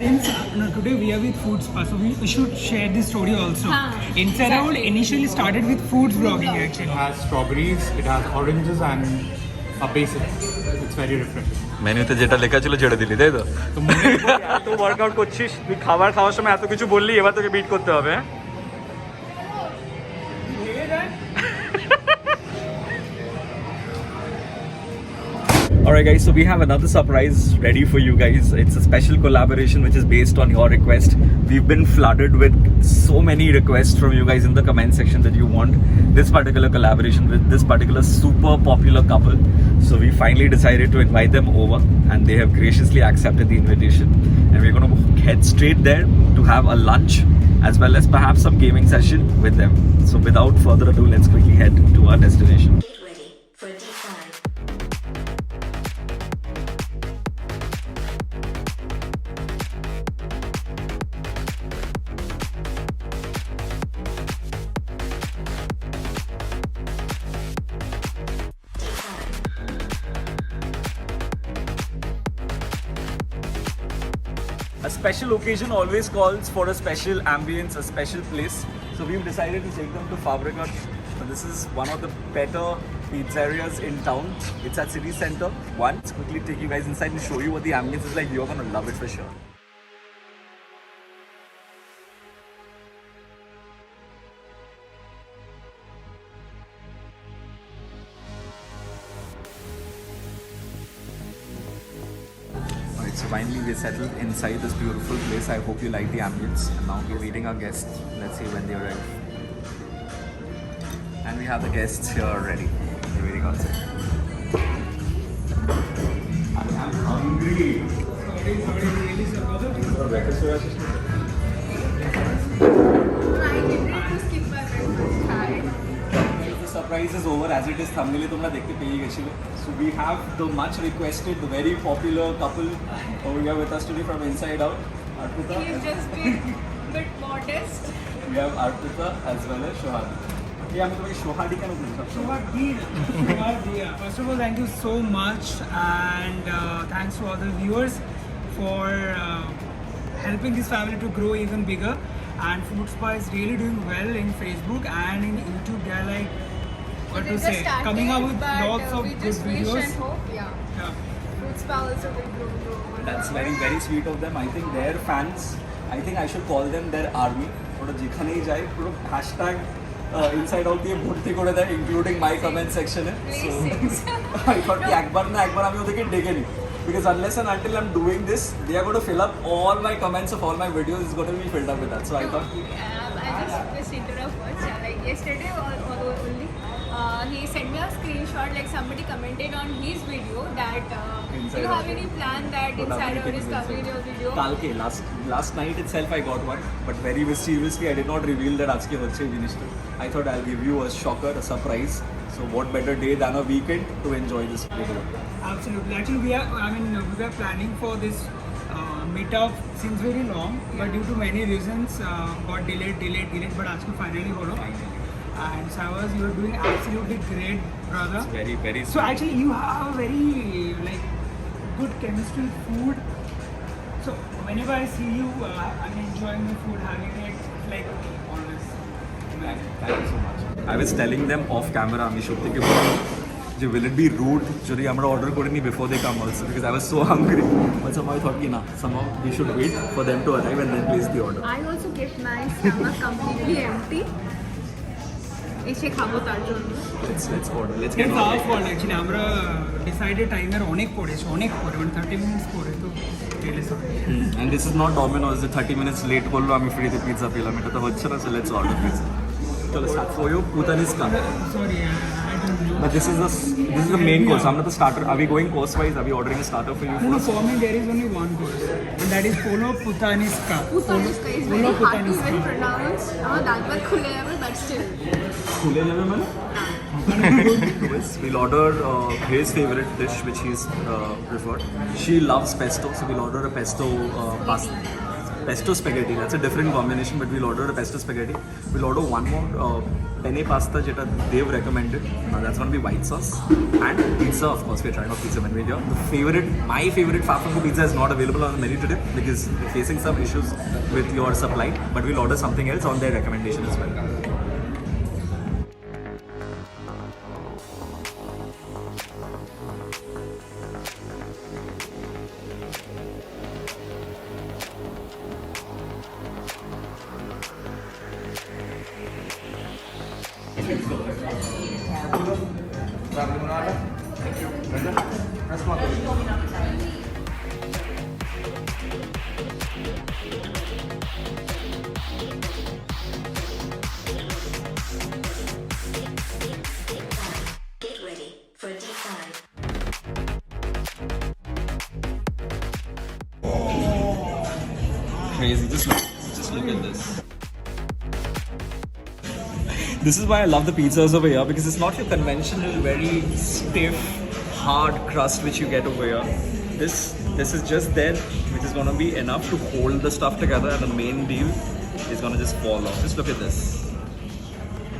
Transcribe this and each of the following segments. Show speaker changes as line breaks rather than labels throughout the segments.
Since today we are with Food Spa, so we should share this story also. Inside Out initially started with foods blogging actually.
It has strawberries, it has oranges and a basil. It's very refreshing.
মেনুতে যেটা লেখা ছিল ছেড়ে দিলি তাই তো? এত workout করছিস, তুই খাবার খাওয়ার সময় এত কিছু বললি, এবার তোকে বিট করতে হবে। Alright guys, so we have another surprise ready for you guys. It's a special collaboration which is based on your request. We've been flooded with so many requests from you guys in the comment section that you want this particular collaboration with this particular super popular couple. So we finally decided to invite them over and they have graciously accepted the invitation. And we're going to head straight there to have a lunch as well as perhaps some gaming session with them. So without further ado, let's quickly head to our destination. A special occasion always calls for a special ambience, a special place. So we've decided to take them to Fabregat. This is one of the better pizzerias in town. It's at city center. Let's quickly take you guys inside and show you what the ambience is like. You're gonna love it for sure. So finally we're settled inside this beautiful place. I hope you like the ambience. And now we're waiting our guests. Let's see when they arrive. And we have the guests here already. They're waiting outside. I'm hungry. The surprise is over as it is thumbnail tumra dekhte peye gechilo. So we have the much requested, the very popular couple over here with us today from Inside Out. Arpita.
He's just been a bit modest.
We have Arpita as well as Shohadi. Yeah, I'm going to Shohadi kind of
First of all, thank you so much, and thanks to all the viewers for helping this family to grow even bigger. And Food Spa is really doing well in Facebook and in YouTube. They're like, what to say, coming up with lots of good videos. Yeah.
Food Spa also will grow.
That's very, very sweet of them. I think their fans, I think I should call them their army. ওরা যেখানেই যায় পুরো hashtag inside out দিয়ে ভর্তি করে দেয়, including my comment সেকশনে। So I thought কি একবার আমি ওদেরকে ডেকে নিই, because unless and until I'm doing this, they are going to fill up all my comments of all my videos is going to be filled up with that. So I thought
I just interrupt once. Like yesterday or only, he sent me a screenshot. Like somebody commented on his video that do you have any plan that Inside Out is coming your video?
Kalke, last night itself I got one, but very mysteriously I did not reveal that aajke hocche jinishta. I thought I'll give you a shocker, a surprise. So what better day than a weekend to enjoy this video?
Absolutely. Actually, we were planning for this meetup since very long, but due to many reasons, got delayed. But actually, finally, holo. And Savas, you are doing absolutely great, brother.
It's very, very sweet.
So actually, you have a very like good chemistry with food. So whenever I see you, I'm enjoying the food, having it, it's like always.
Thank you so much. I was telling them off camera, আমি সত্যি কি will it be rude যদি আমরা order করে নিই before they come also, because I was so hungry. But somehow I thought ki na, somehow we should wait for them to arrive and then place the order.
I also kept my stomach completely empty. এসে খাবো তার জন্য।
Let's order. Let's get
It's
order.
our fault actually. আমরা decided timer অনেক পড়েছে, মানে 30 minutes পরে তো really sorry.
And this is not Domino's, যে 30 minutes late করলো আমি ফ্রিতে পিৎজা পেলাম, এটা তো হচ্ছে না। So let's order pizza. চলো start for you, Putaniska.
Sorry, I don't know.
But this is the main course. I'm not the starter. Are we going course wise? Are we ordering a starter for you
No,
first?
for me there is only one course, and that is Polo Putaniska.
Putaniska is very hard to even pronounce. আমার দাঁতবার খুলে যাবে, but still.
খুলে যাবে মানে? Yes, we'll order his favorite dish which he's preferred. She loves pesto, so we'll order a pesto pasta. pesto spaghetti. That's a different combination, but we'll order a pesto spaghetti. We'll order one more penne pasta jeta they've recommended. That's gonna be white sauce and pizza. Of course, we're trying out pizza when we're here. My favorite Far From Good pizza is not available on the menu today because we're facing some issues with your supply. But we'll order something else on their recommendation as well.
Get ready for a deep dive.
Crazy. Just look at this. This is why I love the pizzas over here because it's not your conventional, very stiff, hard crust which you get over here. This is just there, which is gonna be enough to hold the stuff together, and the main deal is gonna just fall off. Just look at this.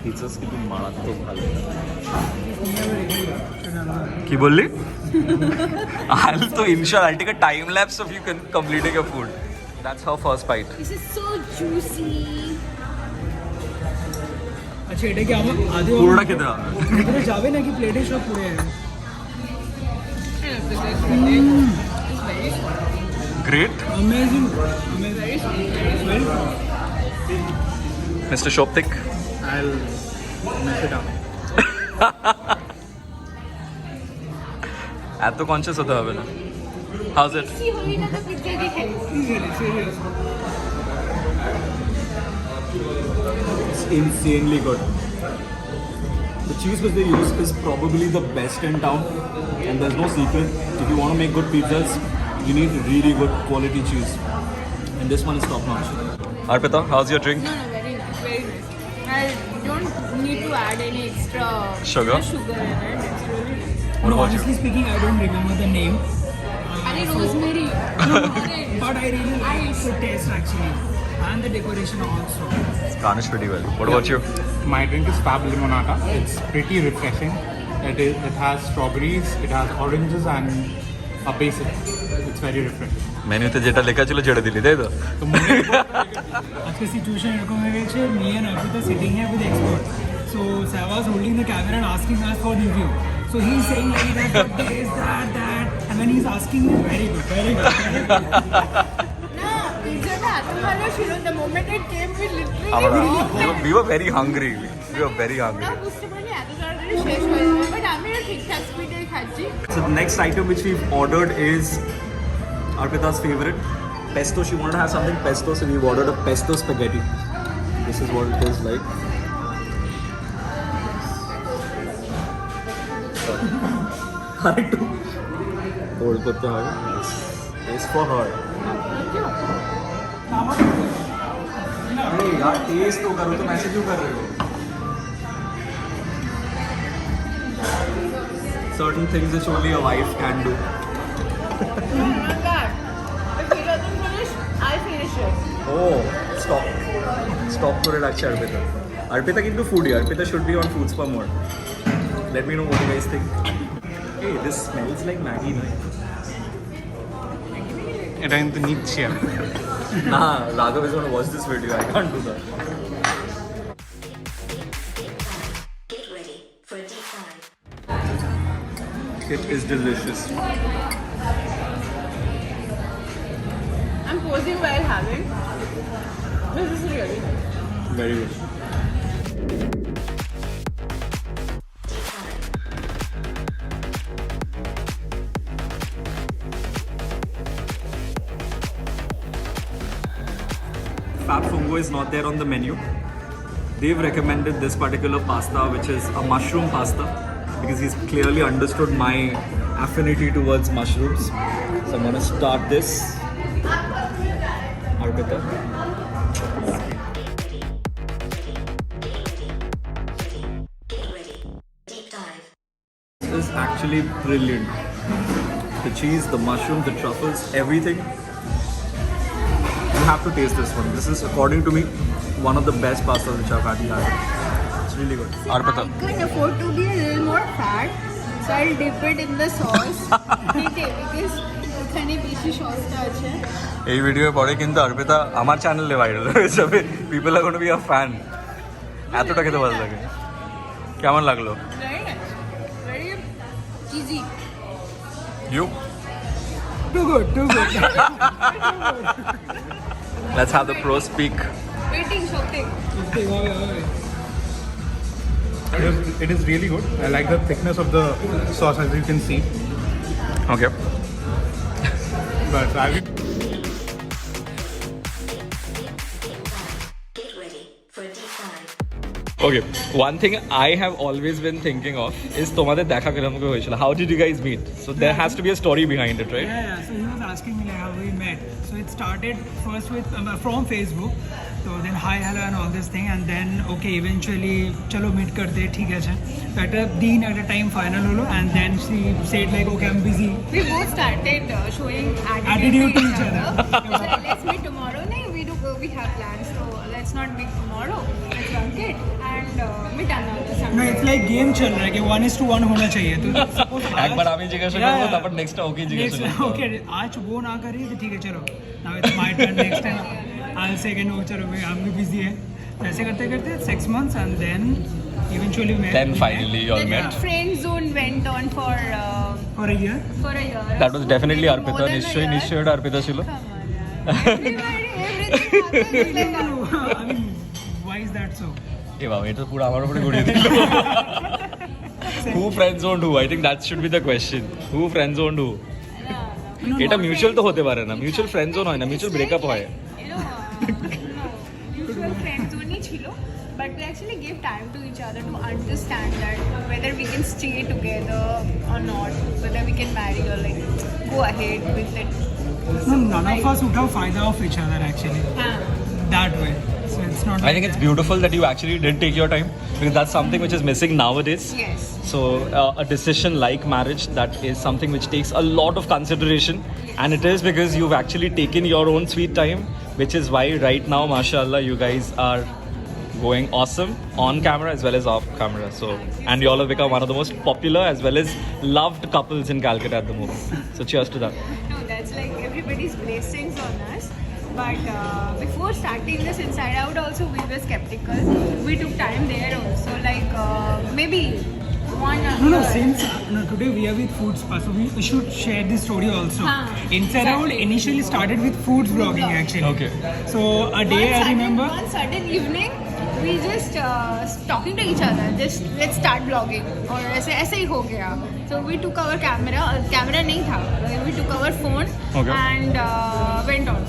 Pizzas ki tum mara to bhalo. Ki bolli? I'll take a time lapse of you completing your food. That's her first bite.
This is so juicy.
अच्छा এটা কি আমার আদে
पूरा कितना?
ভিতরে যাবে নাকি প্লেটে সব পুড়ে যাবে
Great.
amazing very
Mr. Shoptik.
I'll mess it up.
এত কনসিয়াস হতে হবে না। How's it?
See, holy na to pizza dekhe.
serious
It's insanely good. The cheese which they use is probably the best in town, and there's no secret. If you want to make good pizzas, you need really good quality cheese, and this one is top notch. Arpita, how's your drink?
No, very nice, very nice. I don't need to add any extra
Sugar?
sugar in it. It's really nice.
What
no,
about
honestly
you?
speaking I don't remember the name
And rosemary. Orange.
but I really like the taste actually and the decoration also.
It's garnished pretty well. What about you?
My drink is Fab Limonata. It's pretty refreshing. It has strawberries, it has oranges and a basil. It's very refreshing.
মেনুতে যেটা লেখা ছিল ছেড়ে দিলি তাই তো?
আজকে situation এরকম হয়ে গেছে me and Arpita sitting here with expert. So Seva is holding the camera and asking us for review. So he's saying like that, what is that, and then he's asking me very good, very good, very good.
No, pizza ta eto bhalo chilo. The moment it came, we literally
We were very hungry. We were very hungry.
না বুঝতে পারিনি এত তাড়াতাড়ি শেষ হয়ে যাবে but আমিও ঠিকঠাক স্পিডে খাচ্ছি
So the next item which we've ordered is Arpita's favorite, pesto. She wanted to have something pesto, so we've ordered a pesto spaghetti. This is what it is like. Hold করতে হবে. It's for her. अरे यार test तो करो, तुम ऐसे क्यों कर रहे हो? Certain things which only a wife can do.
Oh my god. If he doesn't finish, I finish it.
Oh, stop করে রাখছে Arpita. Arpita কিন্তু foodie. Arpita should be on Foodspa more. Let me know what you guys think. Hey, this smells like Maggi, no?
এটা কিন্তু নিচ্ছি আমি।
Nah, Raghav is going to watch this video. I can't do that.
Get ready for a deep dive.
It is delicious.
I'm posing while having. This is really good.
Very good. Fab Fungo is not there on the menu. They've recommended this particular pasta, which is a mushroom pasta, because he's clearly understood my affinity towards mushrooms. So I'm gonna start this. Arpita.
Get ready. Deep dive.
This is actually brilliant. The cheese, the mushrooms, the truffles, everything. have to taste this one. This is, according to me, one of the best pastas which I've had. It's really good. Arpita.
I can afford to be a little more fat, so I'll dip it in the sauce. Because এখানে বেশি সসটা আছে।
এই video পরে কিন্তু অর্পিতা আমার চ্যানেলে viral হয়ে যাবে। People are gonna be a fan. এতটা খেতে ভালো লাগে। কেমন লাগলো?
Very nice. Very easy.
You?
Too good, too good.
Let's have the pros speak.
Waiting, something.
Okay, okay.
It is really good. I like the thickness of the sauce, as you can see.
Okay.
But I will
Get ready for deep dive.
Okay. One thing I have always been thinking of is তোমাদের দেখা কিরকম করে হয়েছিল? How did you guys meet? So there has to be a story behind it, right?
Yeah, so he was asking me like how we met. So it started first with from Facebook. So then hi, hello and all this thing, and then okay, eventually chalo meet karte, theek hai. So at a din at a time final holo, and then she said like okay, I'm busy.
We both started showing
Attitude to each other.
So let's meet tomorrow. No, we have plans, so let's not meet tomorrow. Let's work it and meet another
No,
Sunday.
it's like game chal raha hai कि 1:1 होना चाहिए. तो suppose
একবার আমি জিজ্ঞাসা
Yeah,
করব
yeah.
তারপর নেক্সটটা ওকে জিজ্ঞাসা
Next,
করব।
okay, आज वो ना करी तो ठीक है चलो. Now it's my turn. Next time I'll say कि no चलो I'm भी busy है. तो ऐसे करते करते 6 months and then eventually we met.
Then finally you all
The
met.
friend zone went on for
For a year.
a year.
That was definitely
More
Arpita.
than a
নিশ্চয়ই
year.
নিশ্চয়ই এটা অর্পিতা ছিল।
Come on, yeah. Everything happens.
I mean, why is that so?
এ বাবা এটা পুরো আমার উপরে ঘুরিয়ে দিল। Who friend zoned who? I think that should be the question. Who friend zoned who? এটা মিউচুয়াল তো হতে পারে না। মিউচুয়াল ফ্রেন্ড জোন হয় না, মিউচুয়াল ব্রেকআপ হয়।
Mutual friends only chilo, but we actually give time to each other to understand that whether we can stay together or not, whether we can marry or like go ahead with it.
No, none of us would have fayda of each other actually. That way. So it's not.
I think it's beautiful that you actually did take your time because that's something which is missing nowadays.
Yes.
So a decision like marriage, that is something which takes a lot of consideration, and it is because you've actually taken your own sweet time, which is why right now, mashallah, you guys are going awesome on camera as well as off camera. So, and you all have become one of the most popular as well as loved couples in Calcutta at the moment. So cheers to that.
No, that's like everybody's blessings on us. But before starting this Inside Out also we were skeptical. We took time there also, like maybe one
No, no, since today we are with Food Spa, so we should share this story also. Inside Out
exactly.
initially started with foods vlogging actually.
Okay.
So a day I remember.
One sudden evening, we just talking to each other. Just let's start vlogging. और ऐसे ही हो गया. So we took our camera नहीं था. We took our phone
Okay.
and went on.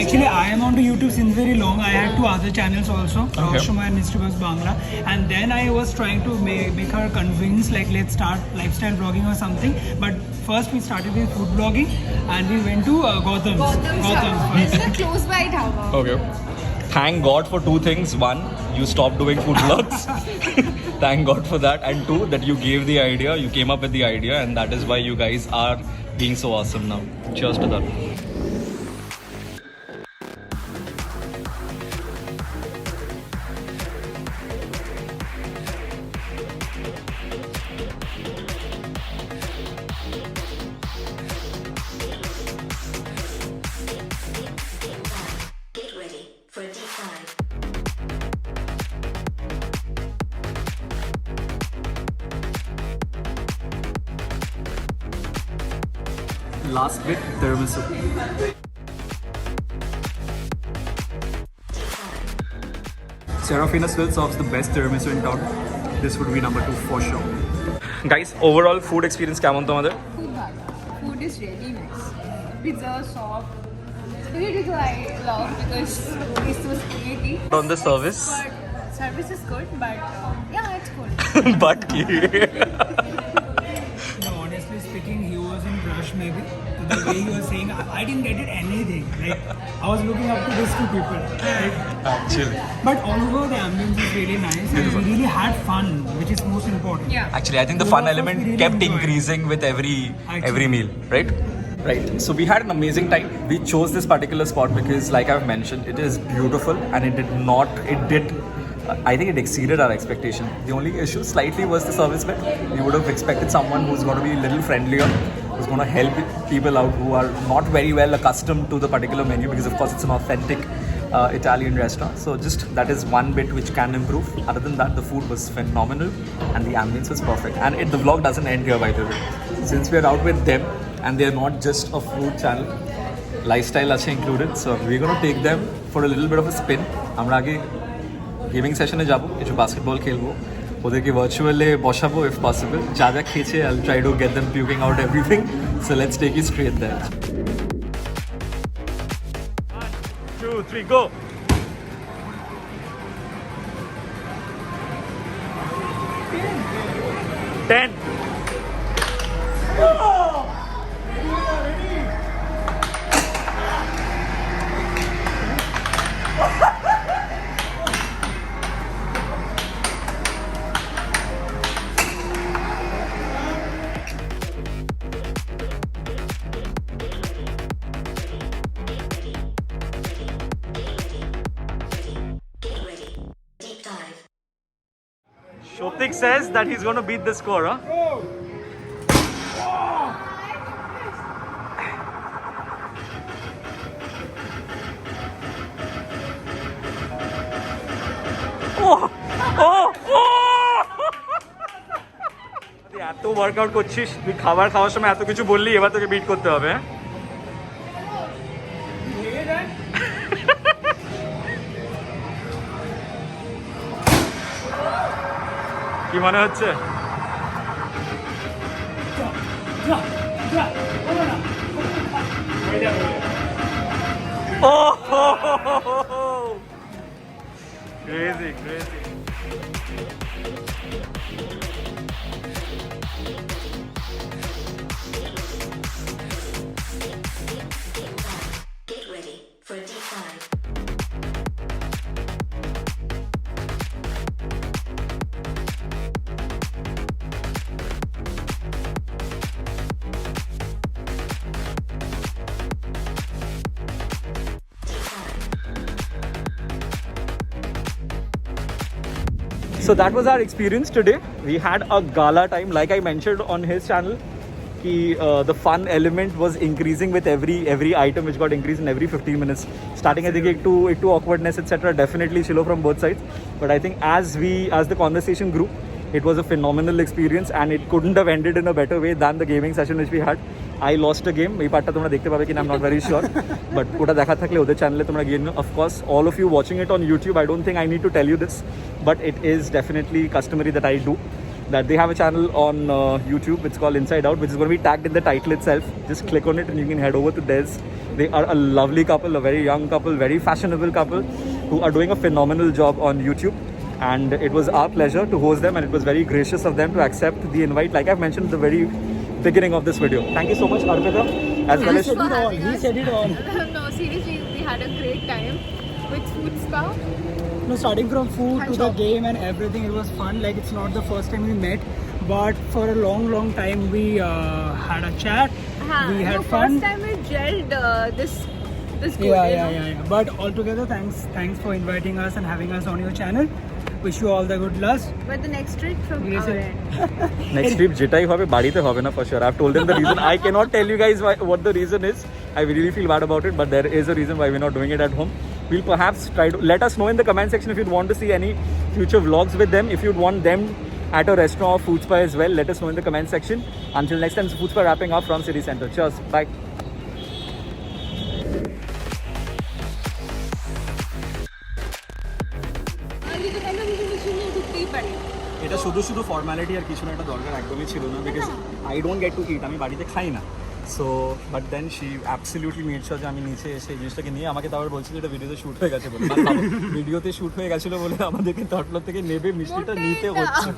Actually, I am onto YouTube since very long. I had two other channels also,
Okay.
Roshuma and Mystery Box Bangla. And then I was trying to make her convince, like, let's start lifestyle vlogging or something. But first we started with food vlogging, and we went to Gautam's.
Gautam's
first.
it's a close by dhaba.
Okay. Thank God for two things. One, you stopped doing food vlogs. Thank God for that. And two, that you gave the idea, you came up with the idea, and that is why you guys are being so awesome now. Cheers to that.
Get ready for deep dive.
Last bit, tiramisu. Serafina still serves the best tiramisu in town. This would be number 2 for sure. Guys, overall food experience কেমন তোমাদের?
Food bag. Food is really nice. Pizza, soft. Spaghetti I love because it's so spaghetti.
On the service.
But service is good, but yeah, it's good.
But ki.
No, honestly speaking, he was in rush maybe. The way he was saying, I didn't get it anything. Like, I was looking up to these two people. Right?
Actually.
But all over the ambience is really nice. And we really had fun, which is most important.
Yeah.
Actually, I think the fun element kept increasing with every meal, right? Right. So we had an amazing time. We chose this particular spot because, like I've mentioned, it is beautiful and it did. I think it exceeded our expectation. The only issue slightly was the service bit. We would have expected someone who's going to be a little friendlier, who's going to help people out who are not very well accustomed to the particular menu because, of course, it's an authentic Italian restaurant. So just that is one bit which can improve. Other than that, the food was phenomenal and the ambience was perfect. And the vlog doesn't end here, by the way. Since we're out with them and they're not just a food channel, lifestyle ache included. So we're going to take them for a little bit of a spin. আমরা আগে gaming সেশনে যাব, কিছু basketball খেলবো, ওদেরকে ভার্চুয়ালে বসাবো if possible. যা যা খেয়েছে I'll try to get them puking out everything. So let's take you straight there. 1, 2, 3, go! Ten.
Get ready. Deep dive.
Shotik says that he's going to beat the score, huh? এত workout করছিস, তুই খাওয়ার সময় এত কিছু বললি, এবার তোকে বিট করতে হবে। কি মনে হচ্ছে? Crazy.
Get ready for a deep dive.
So that was our experience today. We had a gala time, like I mentioned on his channel. The fun element was increasing with every item, which got increased in every 15 minutes. Starting, I think, to awkwardness, etc. Definitely chilo from both sides. But I think as the conversation grew, it was a phenomenal experience, and it couldn't have ended in a better way than the gaming session which we had. I lost a game. এই পার্টটা তোমরা দেখতে পাবে কিনা I'm not very sure. But ওটা দেখা থাকলে ওদের চ্যানেলে তোমরা গিয়ে নিও. Of course, all of you watching it on YouTube, I don't think I need to tell you this, but it is definitely customary that I do. That they have a channel on YouTube. It's called Inside Out, which is going to be tagged in the title itself. Just click on it and you can head over to theirs. They are a lovely couple, a very young couple, very fashionable couple who are doing a phenomenal job on YouTube. And it was our pleasure to host them, and it was very gracious of them to accept the invite, like I've mentioned at the very beginning of this video. Thank you so much, Arpita, as well as...
He said it all.
No, seriously, we had a great time with Food Spa.
No, starting from food to the game and everything, it was fun. Like, it's not the first time we met, but for a long time we had a chat. We had fun.
First time we gelled this good.
Yeah. But altogether, thanks for inviting us and having us on your channel. Wish you all the good luck.
But the next trip from
Yes,
our
sir.
end.
Next trip যেটাই হবে বাড়িতে হবে না for sure. I've told them the reason. I cannot tell you guys what the reason is. I really feel bad about it, but there is a reason why we're not doing it at home. We'll perhaps try to let us know in the comment section if you'd want to see any future vlogs with them. If you'd want them at a restaurant or food spa as well, let us know in the comment section. Until next time, it's Food Spa wrapping up from City Center. Cheers. Bye. এটা শুধু formality আর কিছু না, একটা দরকার একদমই ছিল না, because I don't get to eat, আমি বাড়িতে খাই না। So but then she absolutely made sure যে আমি নিচে এসে এই জিনিসটাকে নিয়ে আমাকে তারপর বলছিল এটা ভিডিওতে শ্যুট হয়ে গেছে বলে, ভিডিওতে শ্যুট হয়ে গেছিলো বলে আমাদেরকে থার্ড ফ্লোর থেকে নেবে মিষ্টিটা নিতে হচ্ছে।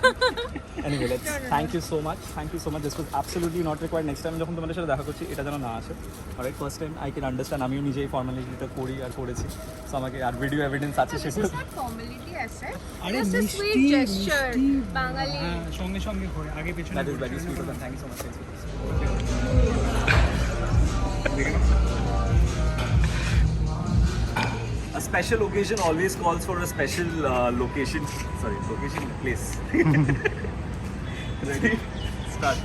Anyway let's thank you so much, this was absolutely not required. Next time যখন তোমাদের সাথে দেখা করছি এটা যেন না আসে। Alright, first time I can understand, আমিও নিজেই ফর্মালিটিটা করি আর করেছি, সো আমাকে আর ভিডিও এভিডেন্স আছে সেটা।
It's not formality as such.
আরে
Just a sweet
মিষ্টি,
gesture.
মিষ্টি।
Bangali.
সঙ্গে করে আগে পেছনে
That is very sweet of them. Thank you so much. special occasion always calls for a special location. Sorry, location, place. Ready? Start.